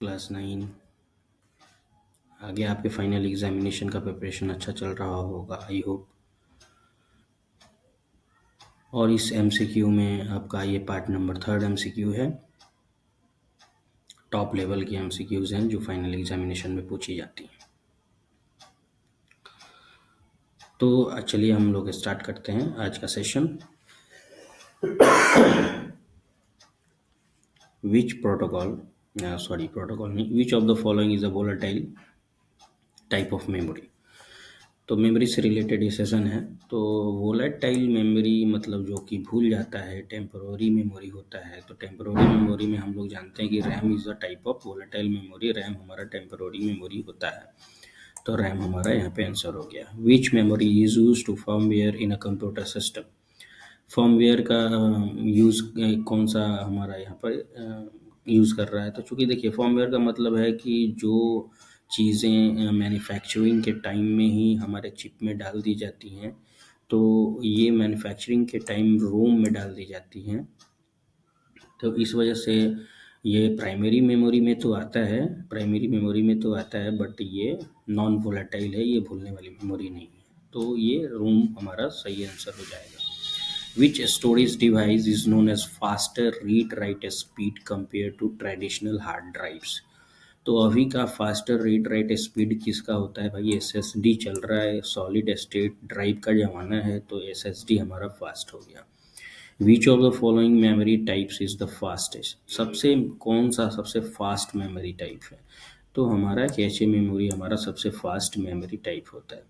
Class 9 आगे आपके final examination का प्रिपरेशन अच्छा चल रहा होगा आई होप। और इस एमसीक्यू में आपका ये पार्ट नंबर 3 एमसीक्यू है। टॉप लेवल की एमसीक्यूज हैं जो फाइनल एग्जामिनेशन में पूछी जाती हैं। तो चलिए हम लोग स्टार्ट करते हैं आज का सेशन। विच प्रोटोकॉल नहीं, विच of the following is a volatile type of memory. तो मेमोरी से रिलेटेड ये सेशन है। तो वोलेटाइल मेमोरी मतलब जो कि भूल जाता है, टेम्पररी मेमोरी होता है। तो टेम्पररी मेमोरी में हम लोग जानते हैं कि RAM is a type of volatile memory. RAM हमारा टेम्पररी मेमोरी होता है। तो रैम हमारा यहाँ पे आंसर हो गया। Which memory is use to firmware in a computer system. Firmware का यूज़ कौन सा हमारा यहाँ पर यूज़ कर रहा है। तो चूँकि देखिए फर्मवेयर का मतलब है कि जो चीज़ें मैन्युफैक्चरिंग के टाइम में ही हमारे चिप में डाल दी जाती हैं, तो ये मैन्युफैक्चरिंग के टाइम रोम में डाल दी जाती हैं। तो इस वजह से ये प्राइमरी मेमोरी में तो आता है, बट ये नॉन वोलेटाइल है, ये भूलने वाली मेमोरी नहीं है। तो ये रोम हमारा सही आंसर हो जाएगा। Which storage device is known as faster read-write speed compared to traditional hard drives? तो अभी का फास्टर रीड राइट स्पीड किसका होता है भाई? एसएसडी चल रहा है, सॉलिड स्टेट ड्राइव का ज़माना है, तो एसएसडी हमारा फास्ट हो गया। विच of the following memory types is the fastest. कौन सा सबसे फास्ट मेमोरी टाइप है? तो हमारा कैचे मेमोरी हमारा सबसे फास्ट मेमोरी टाइप होता है।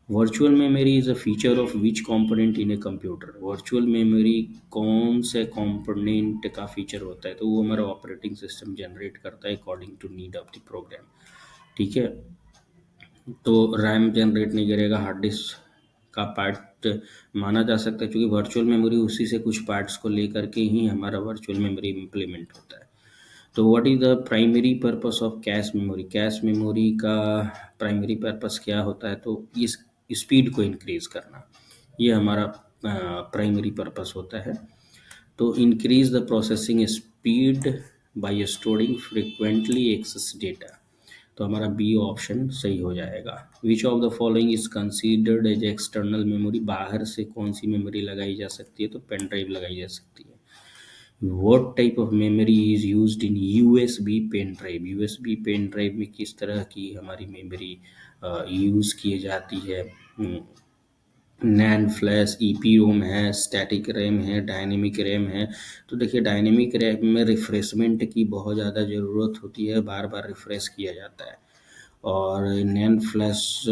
Virtual memory is a feature of which component in a computer. Virtual memory कौन से कंपोनेंट का फीचर होता है? तो वो हमारा ऑपरेटिंग सिस्टम जनरेट करता है according to need of the program. ठीक है, तो रैम जनरेट नहीं करेगा, हार्ड डिस्क का पार्ट माना जा सकता है, क्योंकि वर्चुअल मेमोरी उसी से कुछ पार्ट्स को लेकर के ही हमारा वर्चुअल मेमोरी इम्प्लीमेंट होता है। तो what is the primary purpose of cache memory. Cache memory का प्राइमरी पर्पस क्या होता है? तो इस स्पीड को इंक्रीज करना, ये हमारा प्राइमरी पर्पस होता है। तो increase the processing speed by storing frequently access data. तो हमारा बी ऑप्शन सही हो जाएगा। Which of the following is considered as external memory. बाहर से कौन सी मेमोरी लगाई जा सकती है? तो पेन ड्राइव लगाई जा सकती है। What type of memory is used in USB pen drive. USB pen drive में किस तरह की हमारी मेमोरी यूज़ की जाती है? नैंड फ्लैश, ईपी रोम है, स्टैटिक रैम है, डायनेमिक रैम है। तो देखिए डायनेमिक रैम में रिफ्रेशमेंट की बहुत ज़्यादा ज़रूरत होती है, बार बार रिफ्रेश किया जाता है। और नैंड फ्लैश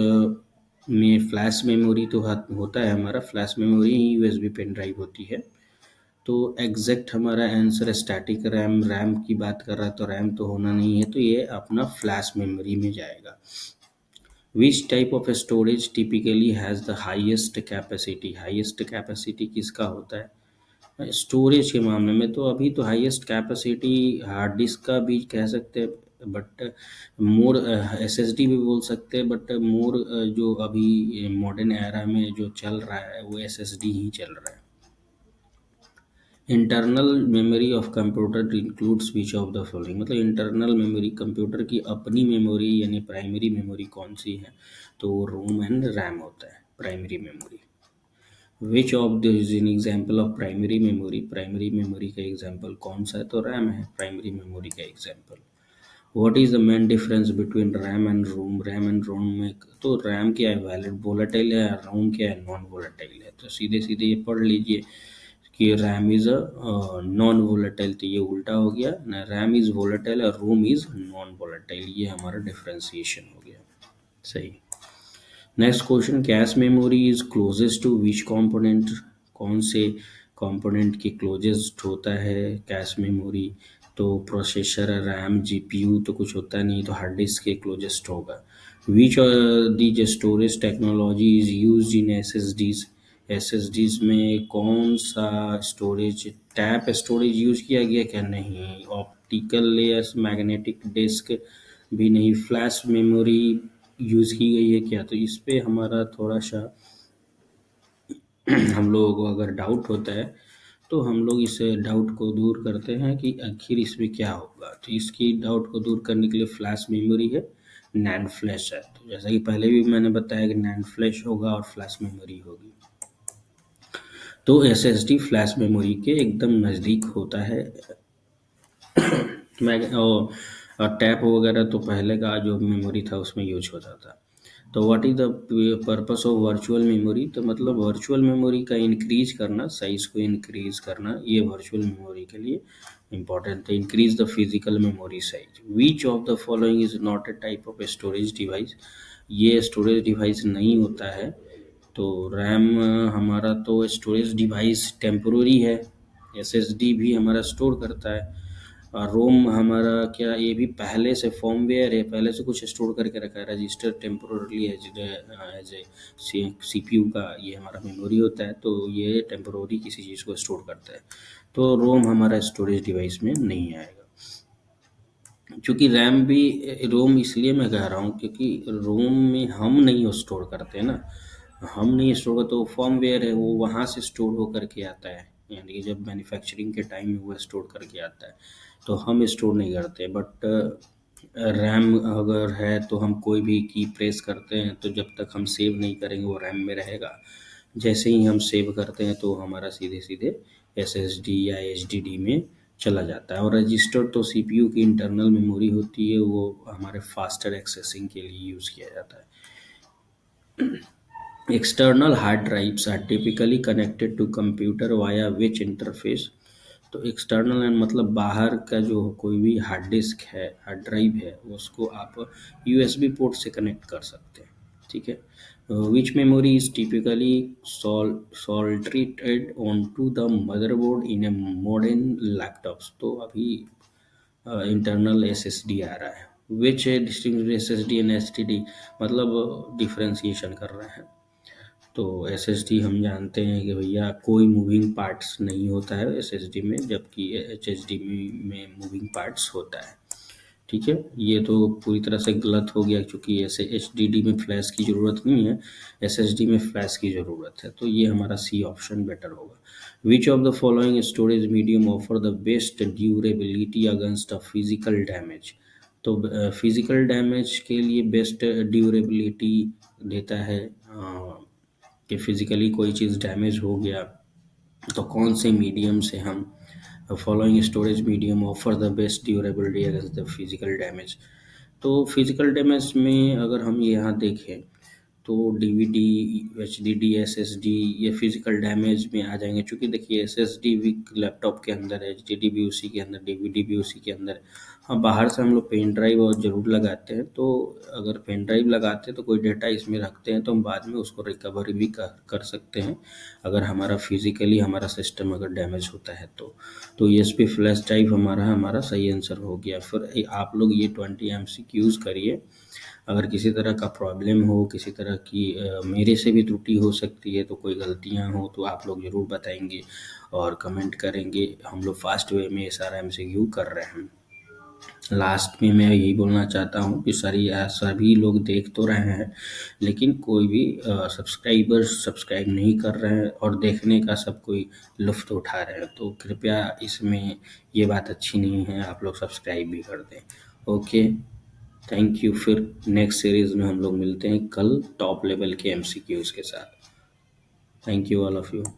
में फ्लैश मेमोरी तो होता है हमारा, फ्लैश मेमोरी ही यूएसबी पेन ड्राइव होती है। तो एग्जैक्ट हमारा आंसर स्टैटिक रैम, रैम की बात कर रहा है तो रैम तो होना नहीं है, तो ये अपना फ्लैश मेमोरी में जाएगा। Which type of storage typically has the highest capacity. Highest capacity किसका होता है स्टोरेज के मामले में? तो अभी तो हाईएस्ट कैपेसिटी हार्ड डिस्क का भी कह सकते हैं, बट मोर एसएसडी भी बोल सकते हैं, बट मोर जो अभी मॉडर्न एरा में जो चल रहा है वो एसएसडी ही चल रहा है। Internal memory of computer includes which of the following. मतलब इंटरनल मेमोरी कंप्यूटर की अपनी मेमोरी यानी प्राइमरी मेमोरी कौन सी है? तो वो रोम एंड रैम होता है primary memory. Which of this is an example of primary memory. Primary memory का एग्जाम्पल कौन सा है? तो रैम है प्राइमरी मेमोरी का example. What is the main difference between RAM and ROM. RAM and ROM में तो रैम क्या है? वैलिड वोलेटाइल है, रोम क्या है? नॉन वोलेटाइल है। तो सीधे सीधे ये पढ़ लीजिए कि RAM is a non volatile, तो ये उल्टा हो गया ना, रैम इज वोलेटाइल और रोम इज नॉन वोलेटाइल। ये हमारा डिफ्रेंसिएशन हो गया। सही। Next question, cache memory is closest to which component. कौन से कंपोनेंट के क्लोजेस्ट होता है कैश मेमोरी? तो प्रोसेसर, रैम, जीपीयू तो कुछ होता नहीं, तो हार्ड डिस्क के क्लोजेस्ट होगा। Which the storage technology is use in SSDs. SSDs में कौन सा स्टोरेज, टैप स्टोरेज यूज किया गया क्या? नहीं। ऑप्टिकल लेयर्स, मैग्नेटिक डिस्क भी नहीं। फ्लैश मेमोरी यूज़ की गई है क्या? तो इस पे हमारा थोड़ा सा हम लोगों को अगर डाउट होता है तो हम लोग इस डाउट को दूर करते हैं कि आखिर इसमें क्या होगा। तो इसकी डाउट को दूर करने के लिए फ्लैश मेमोरी है, नैंड फ्लैश है। तो जैसा कि पहले भी मैंने बताया कि नैंड फ्लैश होगा और फ्लैश मेमोरी होगी। तो एसएसडी फ्लैश मेमोरी के एकदम नज़दीक होता है। मैं और टैप वगैरह तो पहले का जो मेमोरी था उसमें यूज होता था। तो what is the purpose of virtual memory? तो मतलब वर्चुअल मेमोरी का इंक्रीज करना, साइज को इंक्रीज करना, ये वर्चुअल मेमोरी के लिए इम्पोर्टेंट है। Increase the physical memory size. Which of the following is not a type of storage device? ये स्टोरेज डिवाइस नहीं होता है। तो रैम हमारा तो स्टोरेज डिवाइस टेम्पोररी है। एसएसडी भी हमारा स्टोर करता है। और रोम हमारा क्या, ये भी पहले से फर्मवेयर है, पहले से कुछ स्टोर करके रखा है। Register temporarily as a CPU का ये हमारा मेमोरी होता है, तो ये टेम्पोररी किसी चीज़ को स्टोर करता है। तो रोम हमारा स्टोरेज डिवाइस में नहीं आएगा। क्योंकि रैम भी, रोम इसलिए मैं कह रहा हूँ क्योंकि रोम में हम नहीं स्टोर करते ना, हम नहीं स्टोर करते। वो फर्मवेयर है, वो वहाँ से स्टोर होकर के आता है, यानी कि जब मैन्युफैक्चरिंग के टाइम में वो स्टोर करके आता है, तो हम स्टोर नहीं करते। बट रैम अगर है तो हम कोई भी की प्रेस करते हैं तो जब तक हम सेव नहीं करेंगे वो रैम में रहेगा। जैसे ही हम सेव करते हैं तो हमारा सीधे सीधे एसएसडी या एचडीडी में चला जाता है। और रजिस्टर तो सीपीयू की इंटरनल मेमोरी होती है, वो हमारे फास्टर एक्सेसिंग के लिए यूज़ किया जाता है। External hard drives are typically connected to computer via which interface? तो एक्सटर्नल मतलब बाहर का जो कोई भी हार्ड डिस्क है, हार्ड ड्राइव है, उसको आप यूएसबी पोर्ट से कनेक्ट कर सकते हैं। ठीक है। Which memory is typically soldered on to the motherboard in a modern laptops? तो अभी इंटरनल एसएसडी आ रहा है। Which distinguish SSD and STD, मतलब डिफ्रेंसिएशन कर रहे हैं। तो एसएसडी हम जानते हैं कि भैया कोई मूविंग पार्ट्स नहीं होता है एसएसडी में, जबकि एचएसडी में मूविंग पार्ट्स होता है। ठीक है, ये तो पूरी तरह से गलत हो गया क्योंकि ऐसे एचडीडी में फ्लैश की ज़रूरत नहीं है, एसएसडी में फ्लैश की ज़रूरत है। तो ये हमारा सी ऑप्शन बेटर होगा। विच of the following storage medium offer the best durability against a physical damage? तो फिजिकल डैमेज के लिए बेस्ट ड्यूरेबिलिटी देता है कि फिजिकली कोई चीज़ डैमेज हो गया तो कौन से मीडियम से हम, following storage medium offer the best durability against the physical damage? तो फिजिकल डैमेज में अगर हम यहाँ देखें तो डीवीडी, एचडीडी, एसएसडी ये फिजिकल डैमेज में आ जाएंगे। क्योंकि देखिए एसएसडी भी लैपटॉप के अंदर है, एचडीडी भी उसी के अंदर, डीवीडी भी उसी के अंदर है। हाँ, बाहर से हम लोग पेन ड्राइव और ज़रूर लगाते हैं। तो अगर पेन ड्राइव लगाते हैं तो कोई डेटा इसमें रखते हैं तो हम बाद में उसको रिकवर भी कर सकते हैं अगर हमारा फिजिकली हमारा सिस्टम अगर डैमेज होता है तो यूएसबी फ्लैश ड्राइव हमारा सही आंसर हो गया। फिर आप लोग ये 20 एमसीक्यूज करिए। अगर किसी तरह का प्रॉब्लम हो, किसी तरह की मेरे से भी त्रुटि हो सकती है, तो कोई गलतियां हो तो आप लोग ज़रूर बताएंगे और कमेंट करेंगे। हम लोग फास्ट वे में ये सारा एमसीक्यू कर रहे हैं। लास्ट में मैं यही बोलना चाहता हूँ कि सभी लोग देख तो रहे हैं लेकिन कोई भी सब्सक्राइबर्स सब्सक्राइब नहीं कर रहे हैं और देखने का सब कोई लुफ्त उठा रहे हैं। तो कृपया इसमें ये बात अच्छी नहीं है, आप लोग सब्सक्राइब भी कर दें। Okay, thank you. फिर नेक्स्ट सीरीज में हम लोग मिलते हैं कल टॉप लेवल के एमसीक्यूज के साथ। Thank you all of you.